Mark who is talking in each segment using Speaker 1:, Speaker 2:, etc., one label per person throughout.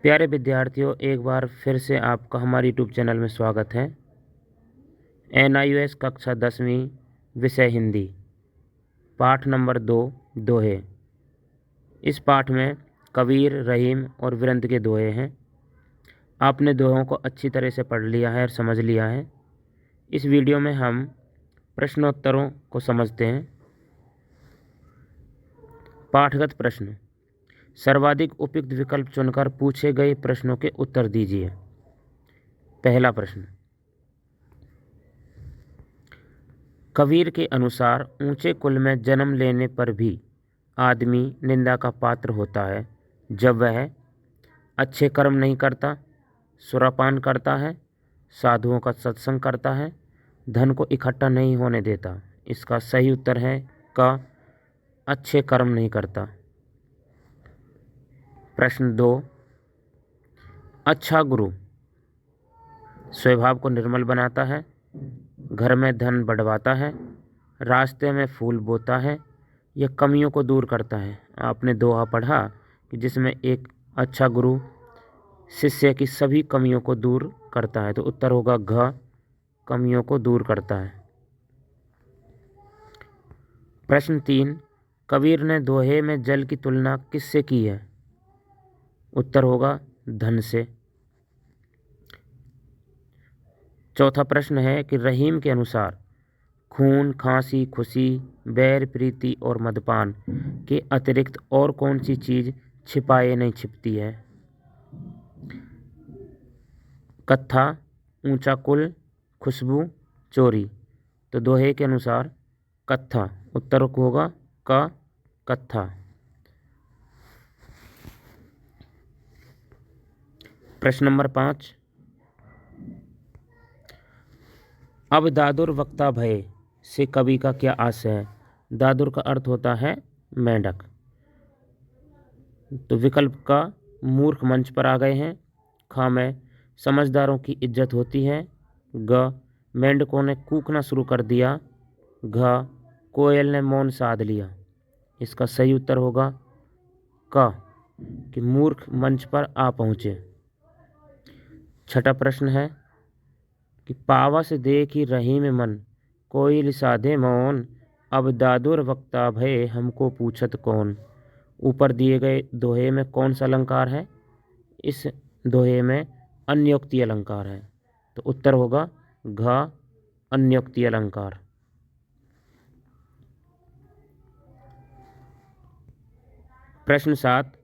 Speaker 1: प्यारे विद्यार्थियों, एक बार फिर से आपका हमारे यूट्यूब चैनल में स्वागत है। NIOS कक्षा 10वीं विषय हिंदी, पाठ नंबर 2 दोहे। इस पाठ में कबीर, रहीम और विरंत के दोहे हैं। आपने दोहों को अच्छी तरह से पढ़ लिया है और समझ लिया है। इस वीडियो में हम प्रश्नोत्तरों को समझते हैं। पाठगत प्रश्न। सर्वाधिक उपयुक्त विकल्प चुनकर पूछे गए प्रश्नों के उत्तर दीजिए। पहला प्रश्न। कबीर के अनुसार ऊंचे कुल में जन्म लेने पर भी आदमी निंदा का पात्र होता है जब वह अच्छे कर्म नहीं करता, सुरापान करता है, साधुओं का सत्संग करता है, धन को इकट्ठा नहीं होने देता। इसका सही उत्तर है क, अच्छे कर्म नहीं करता। प्रश्न 2। अच्छा गुरु स्वभाव को निर्मल बनाता है, घर में धन बढ़वाता है, रास्ते में फूल बोता है, यह कमियों को दूर करता है। आपने दोहा पढ़ा कि जिसमें एक अच्छा गुरु शिष्य की सभी कमियों को दूर करता है, तो उत्तर होगा घ, कमियों को दूर करता है। प्रश्न 3। कबीर ने दोहे में जल की तुलना किससे की है? उत्तर होगा धन से। चौथा प्रश्न है कि रहीम के अनुसार खून, खांसी, खुशी, बैर, प्रीति और मदपान के अतिरिक्त और कौन सी चीज छिपाए नहीं छिपती है? कत्था, ऊंचा कुल, खुशबू, चोरी। तो दोहे के अनुसार कत्था, उत्तर होगा क, कत्था। प्रश्न नंबर 5। अब दादुर वक्ता भय से कवि का क्या आशय है? दादुर का अर्थ होता है मेंढक। तो विकल्प का मूर्ख मंच पर आ गए हैं। ख में समझदारों की इज्जत होती है। ग, मेंढकों ने कूकना शुरू कर दिया। घ, कोयल ने मौन साध लिया। इसका सही उत्तर होगा क, कि मूर्ख मंच पर आ पहुँचे। छठा प्रश्न है कि पावस देखी रहीम मन, कोयल साधे मौन, अब दादुर वक्ता भय हमको पूछत कौन। ऊपर दिए गए दोहे में कौन सा अलंकार है? इस दोहे में अन्योक्ति अलंकार है, तो उत्तर होगा घ, अन्योक्ति अलंकार। प्रश्न 7।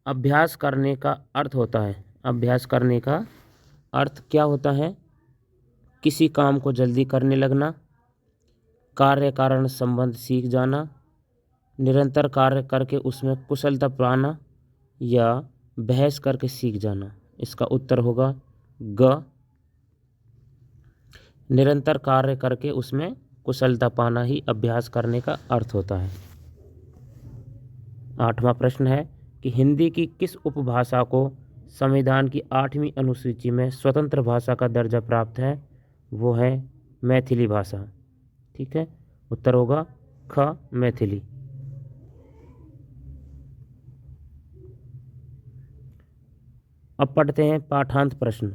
Speaker 1: अभ्यास करने का अर्थ होता है। अभ्यास करने का अर्थ क्या होता है? किसी काम को जल्दी करने लगना, कार्य कारण संबंध सीख जाना, निरंतर कार्य करके उसमें कुशलता पाना, या बहस करके सीख जाना। इसका उत्तर होगा ग, निरंतर कार्य करके उसमें कुशलता पाना ही अभ्यास करने का अर्थ होता है। 8वां प्रश्न है कि हिंदी की किस उपभाषा को संविधान की 8वीं अनुसूची में स्वतंत्र भाषा का दर्जा प्राप्त है? वो है मैथिली भाषा। ठीक है, उत्तर होगा ख, मैथिली। अब पढ़ते हैं पाठांत प्रश्न।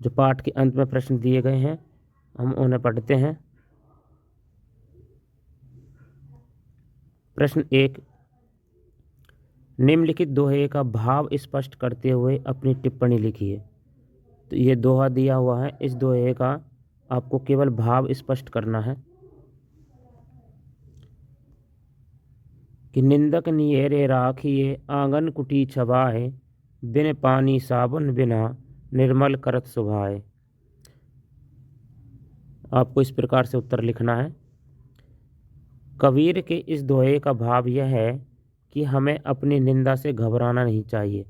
Speaker 1: जो पाठ के अंत में प्रश्न दिए गए हैं हम उन्हें पढ़ते हैं। प्रश्न 1। निम्नलिखित दोहे का भाव स्पष्ट करते हुए अपनी टिप्पणी लिखिए। तो ये दोहा दिया हुआ है, इस दोहे का आपको केवल भाव स्पष्ट करना है कि निंदक नियरे राखिए आंगन कुटी छबाए, बिन पानी साबुन बिना निर्मल करत सुभाए। आपको इस प्रकार से उत्तर लिखना है। कबीर के इस दोहे का भाव यह है कि हमें अपनी निंदा से घबराना नहीं चाहिए।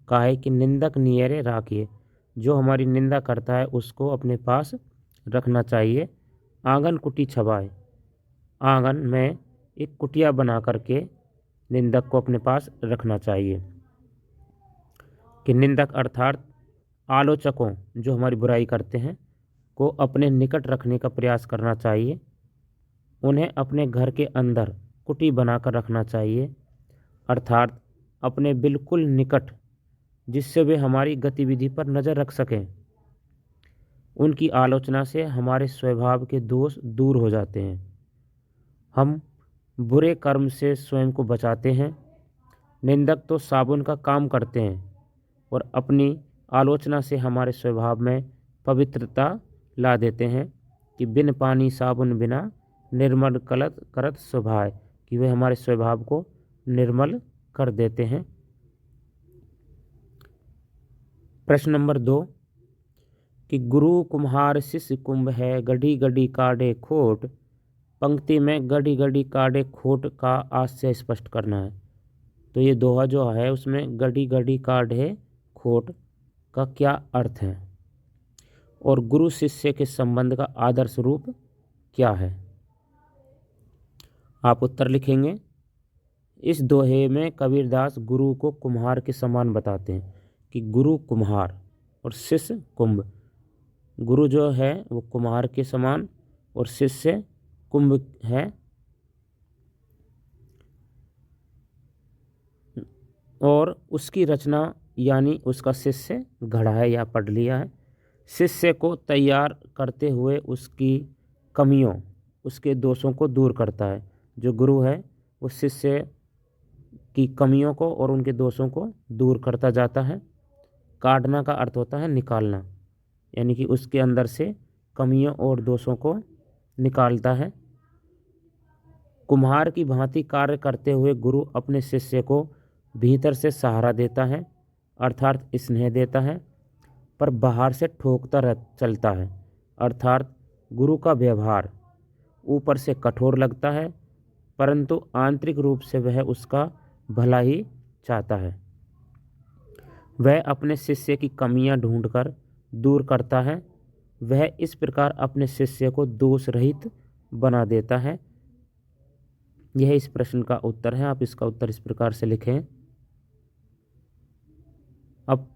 Speaker 1: काहे कि निंदक नियरे राखिए, जो हमारी निंदा करता है उसको अपने पास रखना चाहिए। आंगन कुटी छबाए, आंगन में एक कुटिया बना करके निंदक को अपने पास रखना चाहिए। कि निंदक अर्थात आलोचकों, जो हमारी बुराई करते हैं, को अपने निकट रखने का प्रयास करना चाहिए। उन्हें अपने घर के अंदर कुटी बनाकर रखना चाहिए, अर्थात अपने बिल्कुल निकट जिससे वे हमारी गतिविधि पर नज़र रख सकें। उनकी आलोचना से हमारे स्वभाव के दोष दूर हो जाते हैं। हम बुरे कर्म से स्वयं को बचाते हैं। निंदक तो साबुन का काम करते हैं और अपनी आलोचना से हमारे स्वभाव में पवित्रता ला देते हैं कि बिन पानी साबुन बिना निर्मल करत स्वभाव, कि वे हमारे स्वभाव को निर्मल कर देते हैं। प्रश्न नंबर 2 कि गुरु कुम्हार शिष्य कुंभ है, गढ़ी गढ़ी काढ़े खोट। पंक्ति में गढ़ी गढ़ी काढ़े खोट का आशय स्पष्ट करना है। तो ये दोहा जो है उसमें गढ़ी गढ़ी काढ़े खोट का क्या अर्थ है और गुरु शिष्य के संबंध का आदर्श रूप क्या है। आप उत्तर लिखेंगे। इस दोहे में कबीरदास गुरु को कुम्हार के समान बताते हैं कि गुरु कुम्हार और शिष्य कुंभ। गुरु जो है वो कुम्हार के समान और शिष्य कुंभ है। और उसकी रचना यानी उसका शिष्य घड़ा है या पढ़ लिया है। शिष्य को तैयार करते हुए उसकी कमियों, उसके दोषों को दूर करता है। जो गुरु है वो शिष्य की कमियों को और उनके दोषों को दूर करता जाता है। काढ़ना का अर्थ होता है निकालना, यानी कि उसके अंदर से कमियों और दोषों को निकालता है। कुम्हार की भांति कार्य करते हुए गुरु अपने शिष्य को भीतर से सहारा देता है, अर्थात स्नेह देता है, पर बाहर से ठोकता चलता है। अर्थात गुरु का व्यवहार ऊपर से कठोर लगता है परंतु आंतरिक रूप से वह उसका भला ही चाहता है। वह अपने शिष्य की कमियां ढूंढकर दूर करता है। वह इस प्रकार अपने शिष्य को दोष रहित बना देता है। यह इस प्रश्न का उत्तर है। आप इसका उत्तर इस प्रकार से लिखें। अब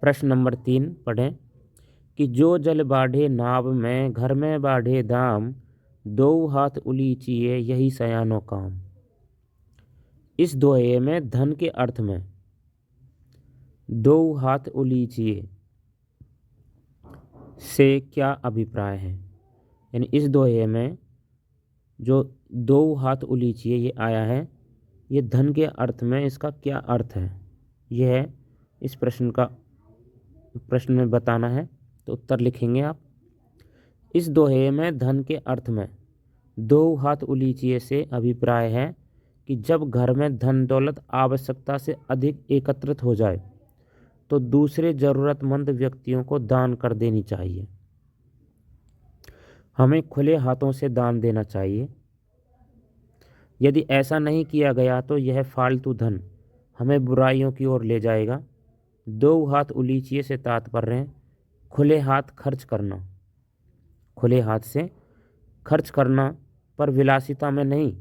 Speaker 1: प्रश्न नंबर 3 पढ़ें कि जो जल बाढ़े नाव में, घर में बाढ़े दाम, दो हाथ उलीचिए यही सयानो काम। इस दोहे में धन के अर्थ में दो हाथ उलीचिए से क्या अभिप्राय है। यानी इस दोहे में जो दो हाथ उलीचिए ये आया है, ये धन के अर्थ में इसका क्या अर्थ है, यह इस प्रश्न में बताना है। तो उत्तर लिखेंगे आप। इस दोहे में धन के अर्थ में दो हाथ उलीचिए से अभिप्राय है कि जब घर में धन दौलत आवश्यकता से अधिक एकत्रित हो जाए तो दूसरे ज़रूरतमंद व्यक्तियों को दान कर देनी चाहिए। हमें खुले हाथों से दान देना चाहिए। यदि ऐसा नहीं किया गया तो यह फालतू धन हमें बुराइयों की ओर ले जाएगा। दो हाथ उलीचिए से तात्पर्य है खुले हाथ खर्च करना, खुले हाथ से खर्च करना, पर विलासिता में नहीं।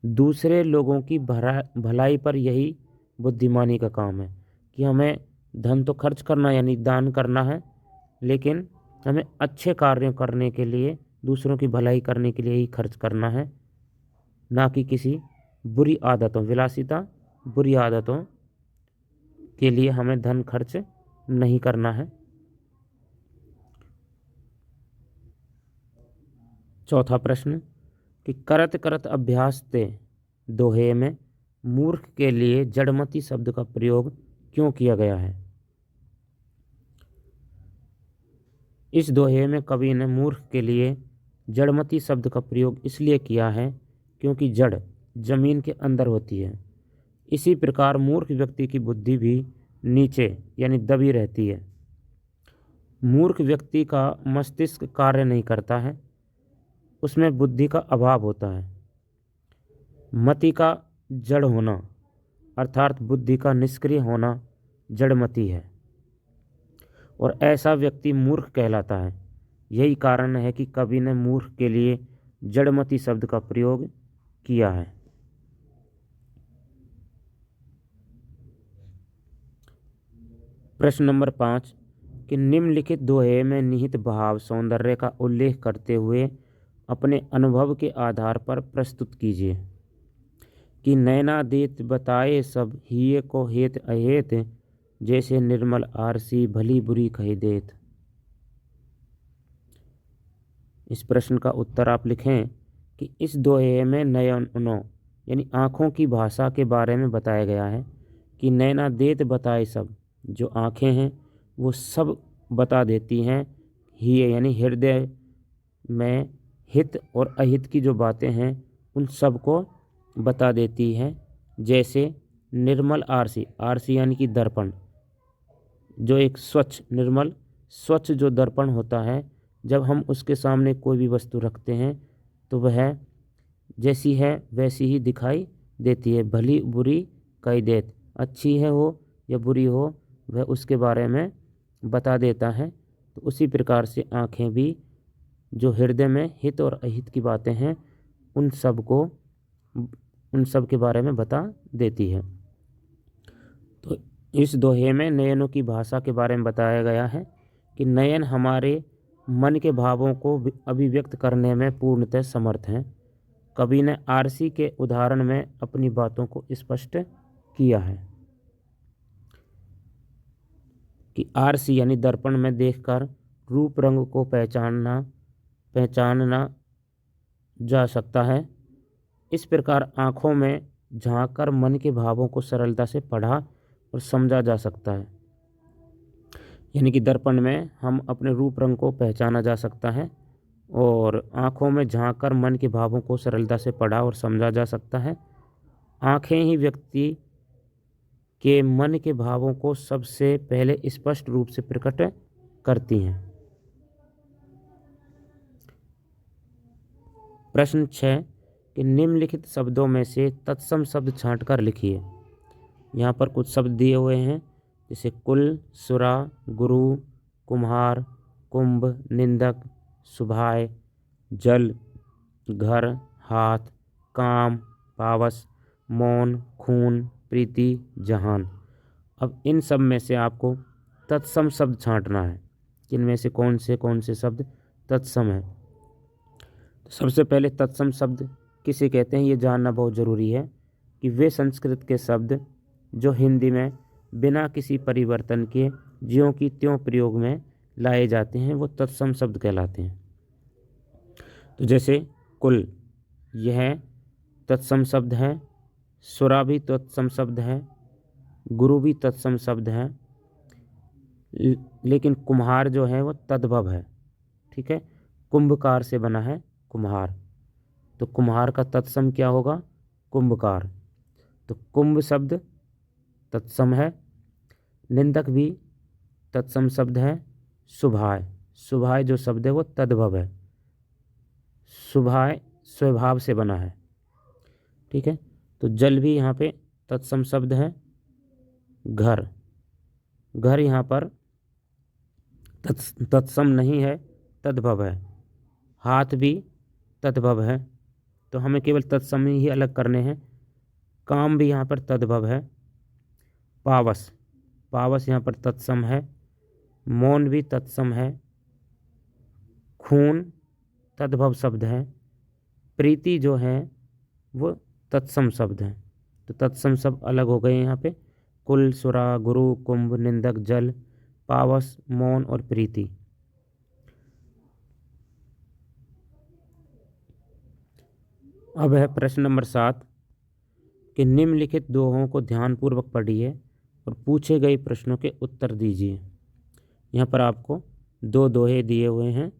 Speaker 1: दूसरे लोगों की भलाई पर यही बुद्धिमानी का काम है कि हमें धन तो खर्च करना यानी दान करना है, लेकिन हमें अच्छे कार्यों करने के लिए, दूसरों की भलाई करने के लिए ही खर्च करना है, ना कि किसी बुरी आदतों, विलासिता बुरी आदतों के लिए हमें धन खर्च नहीं करना है। चौथा प्रश्न कि करत करत अभ्यास ते दोहे में मूर्ख के लिए जड़मति शब्द का प्रयोग क्यों किया गया है। इस दोहे में कवि ने मूर्ख के लिए जड़मति शब्द का प्रयोग इसलिए किया है क्योंकि जड़ जमीन के अंदर होती है। इसी प्रकार मूर्ख व्यक्ति की बुद्धि भी नीचे यानी दबी रहती है। मूर्ख व्यक्ति का मस्तिष्क कार्य नहीं करता है, उसमें बुद्धि का अभाव होता है। मति का जड़ होना अर्थात बुद्धि का निष्क्रिय होना जड़मति है और ऐसा व्यक्ति मूर्ख कहलाता है। यही कारण है कि कवि ने मूर्ख के लिए जड़मति शब्द का प्रयोग किया है। प्रश्न नंबर 5 कि निम्नलिखित दोहे में निहित भाव सौंदर्य का उल्लेख करते हुए अपने अनुभव के आधार पर प्रस्तुत कीजिए। कि नैना देत बताए सब हिये को हेत अहेत, जैसे निर्मल आरसी भली बुरी कही देत। इस प्रश्न का उत्तर आप लिखें कि इस दोहे में नयनों यानी आँखों की भाषा के बारे में बताया गया है कि नैना देत बताए सब, जो आँखें हैं वो सब बता देती हैं ही यानी हृदय में हित और अहित की जो बातें हैं उन सब को बता देती हैं। जैसे निर्मल आरसी, आरसी यानी कि दर्पण, जो एक स्वच्छ निर्मल स्वच्छ जो दर्पण होता है, जब हम उसके सामने कोई भी वस्तु रखते हैं तो वह जैसी है वैसी ही दिखाई देती है, भली बुरी कही देत, अच्छी है हो या बुरी हो वह उसके बारे में बता देता है। तो उसी प्रकार से आँखें भी जो हृदय में हित और अहित की बातें हैं उन सब के बारे में बता देती है। तो इस दोहे में नयनों की भाषा के बारे में बताया गया है कि नयन हमारे मन के भावों को अभिव्यक्त करने में पूर्णतः समर्थ हैं। कवि ने आरसी के उदाहरण में अपनी बातों को स्पष्ट किया है कि आरसी यानी दर्पण में देखकर रूप रंग को पहचानना जा सकता है। इस प्रकार आँखों में झांककर मन के भावों को सरलता से पढ़ा और समझा जा सकता है। यानी कि दर्पण में हम अपने रूप रंग को पहचाना जा सकता है और आँखों में झांककर मन के भावों को सरलता से पढ़ा और समझा जा सकता है। आँखें ही व्यक्ति के मन के भावों को सबसे पहले स्पष्ट रूप से प्रकट करती हैं। प्रश्न 6 कि निम्नलिखित शब्दों में से तत्सम शब्द छांटकर लिखिए। यहाँ पर कुछ शब्द दिए हुए हैं जैसे कुल, सुरा, गुरु, कुम्हार, कुंभ, निंदक, सुभाय, जल, घर, हाथ, काम, पावस, मौन, खून, प्रीति, जहान। अब इन सब में से आपको तत्सम शब्द छांटना है कि इनमें से कौन से शब्द तत्सम है। तो सबसे पहले तत्सम शब्द किसे कहते हैं ये जानना बहुत ज़रूरी है कि वे संस्कृत के शब्द जो हिंदी में बिना किसी परिवर्तन के ज्यों की त्यों प्रयोग में लाए जाते हैं वो तत्सम शब्द कहलाते हैं। तो जैसे कुल, यह तत्सम शब्द है। सुरा भी तत्सम शब्द है, गुरु भी तत्सम शब्द है, लेकिन कुम्हार जो है वो तद्भव है। ठीक है, कुंभकार से बना है कुम्हार, तो कुम्हार का तत्सम क्या होगा? कुंभकार। तो कुंभ शब्द तत्सम है। निंदक भी तत्सम शब्द है। सुभाय, सुभाय जो शब्द है वो तद्भव है। सुभाय स्वभाव से बना है। ठीक है, तो जल भी यहाँ पे तत्सम शब्द है। घर, घर यहाँ पर तत्सम नहीं है, तद्भव है। हाथ भी तद्भव है, तो हमें केवल तत्सम ही अलग करने हैं। काम भी यहाँ पर तद्भव है। पावस, पावस यहाँ पर तत्सम है। मौन भी तत्सम है। खून तद्भव शब्द है। प्रीति जो है वो तत्सम शब्द है। तो तत्सम शब्द अलग हो गए यहाँ पे। कुल, सुरा, गुरु, कुंभ, निंदक, जल, पावस, मौन और प्रीति। अब है प्रश्न नंबर 7 कि निम्नलिखित दोहों को ध्यानपूर्वक पढ़िए और पूछे गए प्रश्नों के उत्तर दीजिए। यहाँ पर आपको 2 दोहे दिए हुए हैं।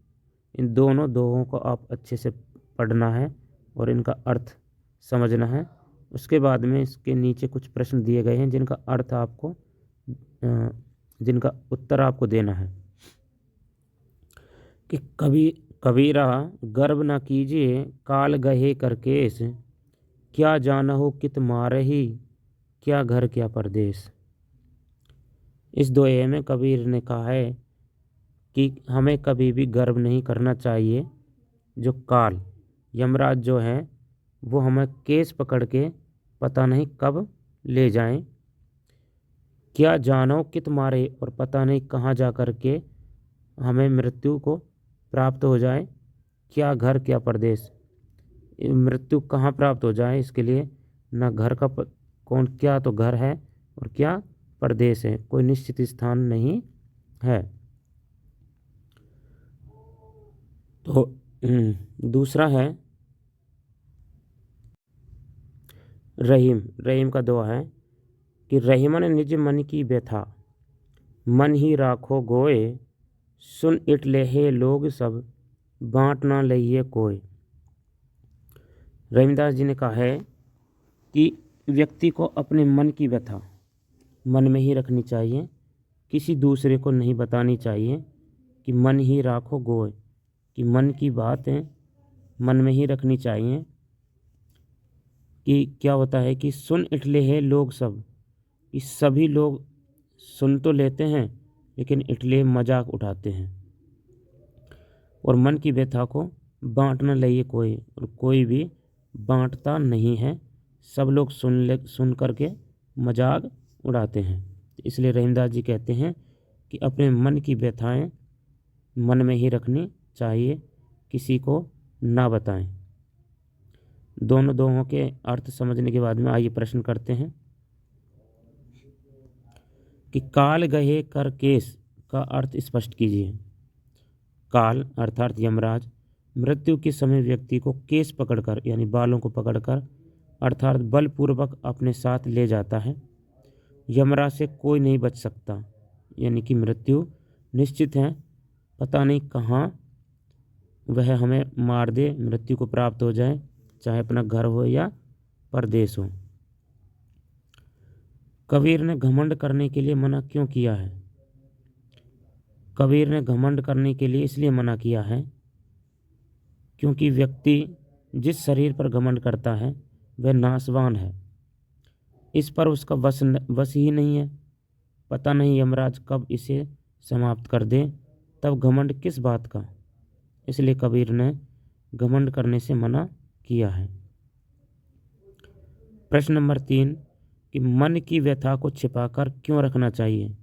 Speaker 1: इन दोनों दोहों को आप अच्छे से पढ़ना है और इनका अर्थ समझना है। उसके बाद में इसके नीचे कुछ प्रश्न दिए गए हैं जिनका अर्थ आपको जिनका उत्तर आपको देना है। कि कबीरा गर्व न कीजिए काल गहे करकेश, क्या जानहो कित मारही क्या घर क्या परदेश। इस दोहे में कबीर ने कहा है कि हमें कभी भी गर्व नहीं करना चाहिए। जो काल यमराज जो है वो हमें केस पकड़ के पता नहीं कब ले जाएं। क्या जानो कित मारे, और पता नहीं कहाँ जा कर के हमें मृत्यु को प्राप्त हो जाए। क्या घर क्या परदेश, मृत्यु कहाँ प्राप्त हो जाए इसके लिए ना घर का कौन क्या तो घर है और क्या प्रदेश है, कोई निश्चित स्थान नहीं है। तो दूसरा है रहीम। रहीम का दोहा है कि रहीमन निज मन की व्यथा, मन ही राखो गोए, सुन इट लेहे लोग सब, बांट ना लइए कोय। रहीमदास जी ने कहा है कि व्यक्ति को अपने मन की व्यथा मन में ही रखनी चाहिए, किसी दूसरे को नहीं बतानी चाहिए। कि मन ही राखो गोय, कि मन की बातें मन में ही रखनी चाहिए। कि क्या होता है कि सुन इटले है लोग सब, कि सभी लोग सुन तो लेते हैं लेकिन इटले मजाक उठाते हैं। और मन की व्यथा को बांट न लइए कोई, और कोई भी बांटता नहीं है, सब लोग सुन करके मजाक उड़ाते हैं। इसलिए रहीमदास जी कहते हैं कि अपने मन की व्यथाएं मन में ही रखनी चाहिए, किसी को ना बताएं। दोनों दोहों के अर्थ समझने के बाद में आइए प्रश्न करते हैं कि काल गहे कर केस का अर्थ स्पष्ट कीजिए। काल अर्थात यमराज मृत्यु के समय व्यक्ति को केस पकड़कर यानी बालों को पकड़कर अर्थात बलपूर्वक अपने साथ ले जाता है। यमराज से कोई नहीं बच सकता, यानी कि मृत्यु निश्चित है, पता नहीं कहाँ वह हमें मार दे, मृत्यु को प्राप्त हो जाए, चाहे अपना घर हो या परदेश हो। कबीर ने घमंड करने के लिए मना क्यों किया है? कबीर ने घमंड करने के लिए इसलिए मना किया है क्योंकि व्यक्ति जिस शरीर पर घमंड करता है वह नाशवान है, इस पर उसका वश ही नहीं है। पता नहीं यमराज कब इसे समाप्त कर दे, तब घमंड किस बात का। इसलिए कबीर ने घमंड करने से मना किया है। प्रश्न नंबर 3 कि मन की व्यथा को छिपाकर क्यों रखना चाहिए?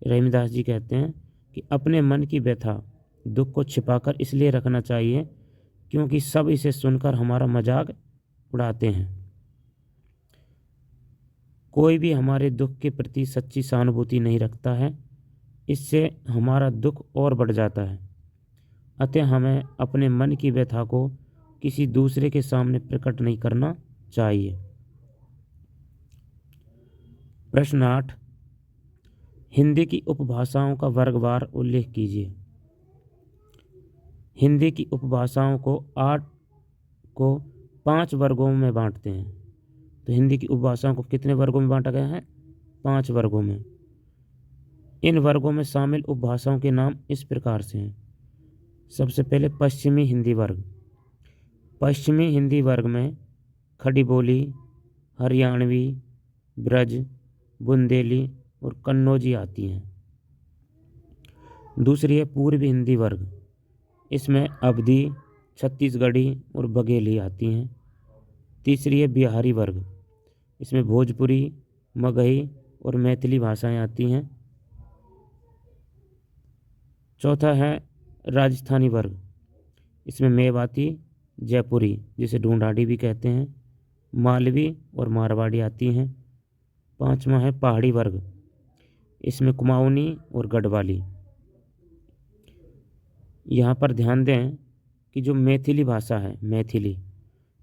Speaker 1: रहीमदास जी कहते हैं कि अपने मन की व्यथा दुख को छिपाकर इसलिए रखना चाहिए क्योंकि सब इसे सुनकर हमारा मजाक उड़ाते हैं। कोई भी हमारे दुख के प्रति सच्ची सहानुभूति नहीं रखता है, इससे हमारा दुख और बढ़ जाता है। अतः हमें अपने मन की व्यथा को किसी दूसरे के सामने प्रकट नहीं करना चाहिए। प्रश्न 8 हिंदी की उपभाषाओं का वर्गवार उल्लेख कीजिए। हिंदी की उपभाषाओं को 5 वर्गों में बांटते हैं। तो हिंदी की उपभाषाओं को कितने वर्गों में बांटा गया है? 5 वर्गों में। इन वर्गों में शामिल उपभाषाओं के नाम इस प्रकार से हैं। सबसे पहले पश्चिमी हिंदी वर्ग। पश्चिमी हिंदी वर्ग में खड़ी बोली, हरियाणवी, ब्रज, बुंदेली और कन्नौजी आती हैं। दूसरी है पूर्वी हिंदी वर्ग, इसमें अवधी, छत्तीसगढ़ी और बघेली आती हैं। तीसरी है बिहारी वर्ग, इसमें भोजपुरी, मगही और मैथिली भाषाएं आती हैं। चौथा है राजस्थानी वर्ग, इसमें मेवाती, जयपुरी जिसे ढूंढाड़ी भी कहते हैं, मालवी और मारवाड़ी आती हैं। पांचवा है पहाड़ी वर्ग, इसमें कुमाऊनी और गढ़वाली। यहाँ पर ध्यान दें कि जो मैथिली भाषा है, मैथिली,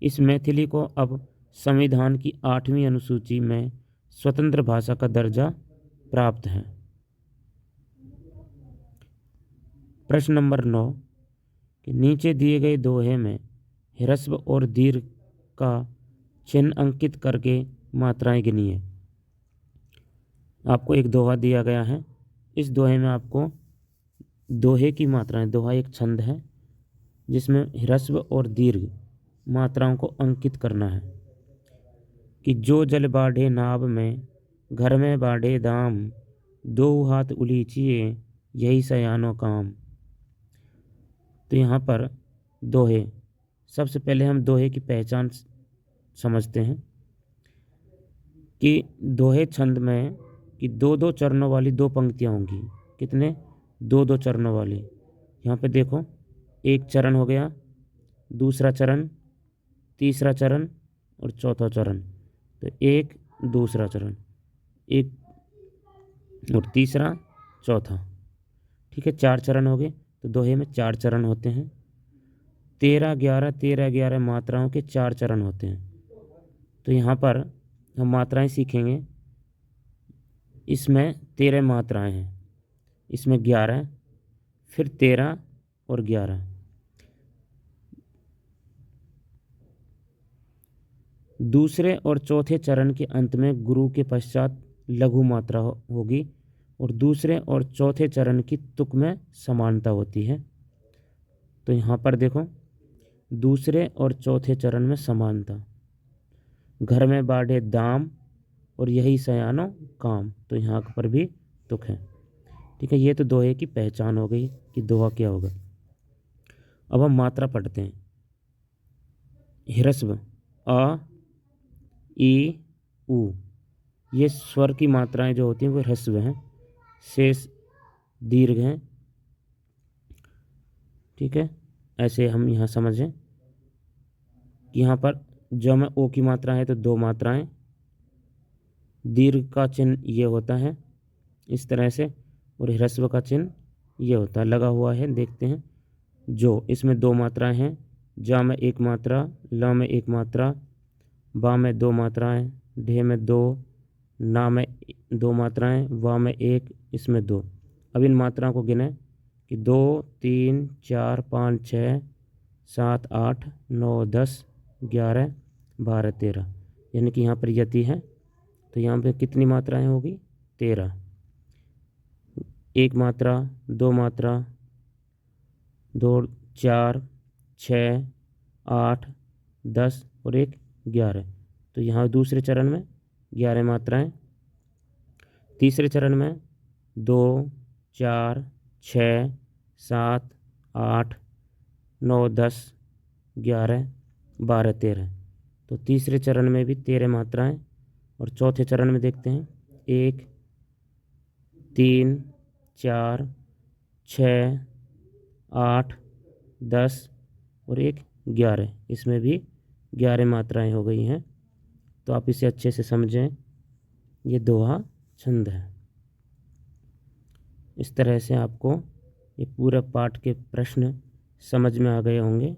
Speaker 1: इस मैथिली को अब संविधान की 8वीं अनुसूची में स्वतंत्र भाषा का दर्जा प्राप्त है। प्रश्न नंबर 9 कि नीचे दिए गए दोहे में ह्रस्व और दीर्घ का चिन्ह अंकित करके मात्राएं गिनिए। आपको एक दोहा दिया गया है, इस दोहे में आपको दोहे की मात्राएं, दोहा एक छंद है जिसमें ह्रस्व और दीर्घ मात्राओं को अंकित करना है। कि जो जल बाढ़े नाव में, घर में बाढ़े दाम, दो हाथ उलीचिए, यही सयानो काम। तो यहाँ पर दोहे, सबसे पहले हम दोहे की पहचान समझते हैं कि दोहे छंद में कि 2-2 चरणों वाली 2 पंक्तियाँ होंगी। कितने? 2-2 चरणों वाली। यहाँ पे देखो, एक चरण हो गया, दूसरा चरण, तीसरा चरण और चौथा चरण, तो एक दूसरा चरण, एक और तीसरा चौथा। ठीक है, 4 चरण हो गए। तो दोहे में 4 चरण होते हैं। 13-11 मात्राओं के 4 चरण होते हैं। तो यहाँ पर हम मात्राएं सीखेंगे। इसमें 13 मात्राएं हैं, इसमें 11, फिर 13 और 11। दूसरे और चौथे चरण के अंत में गुरु के पश्चात लघु मात्रा होगी और दूसरे और चौथे चरण की तुक में समानता होती है। तो यहाँ पर देखो, दूसरे और चौथे चरण में समानता। घर में बाढ़े दाम और यही सयानो काम, तो यहाँ पर भी तुक है। ठीक है, ये तो दोहे की पहचान हो गई कि दोहा क्या होगा। अब हम मात्रा पढ़ते हैं। ह्रस्व अ, ई, उ, ये स्वर की मात्राएं जो होती हैं वो ह्रस्व हैं, शेष दीर्घ हैं। ठीक है, ऐसे हम यहाँ समझें कि यहाँ पर जो में ओ की मात्रा है तो 2 मात्राएं, दीर्घ का चिन्ह ये होता है इस तरह से, और ह्रस्व का चिन्ह ये होता है, लगा हुआ है, देखते हैं। जो इसमें 2 मात्राएं हैं, जा में 1 मात्रा, ला में 1 मात्रा, बा में 2 मात्राएं, ढे में 2, ना में 2 मात्राएं, वा में 1, इसमें 2। अब इन मात्राओं को गिने कि 2, 3, 4, 5, 6, 7, 8, 9, 10, 11, 12, 13, यानी कि यहाँ पर यति है। तो यहाँ पे कितनी मात्राएं होगी? 13। 1 मात्रा, 2 मात्रा, 2, 4, 6, 8, 10 और 1, 11। तो यहाँ दूसरे चरण में 11 मात्राएं। तीसरे चरण में 2, 4, 6, 7, 8, 9, 10, 11, 12, 13। तो तीसरे चरण में भी 13 मात्राएं। और चौथे चरण में देखते हैं 1, 3, 4, 6, 8, 10 और 1, 11, इसमें भी 11 मात्राएं हो गई हैं। तो आप इसे अच्छे से समझें, ये दोहा छंद है। इस तरह से आपको ये पूरा पाठ के प्रश्न समझ में आ गए होंगे।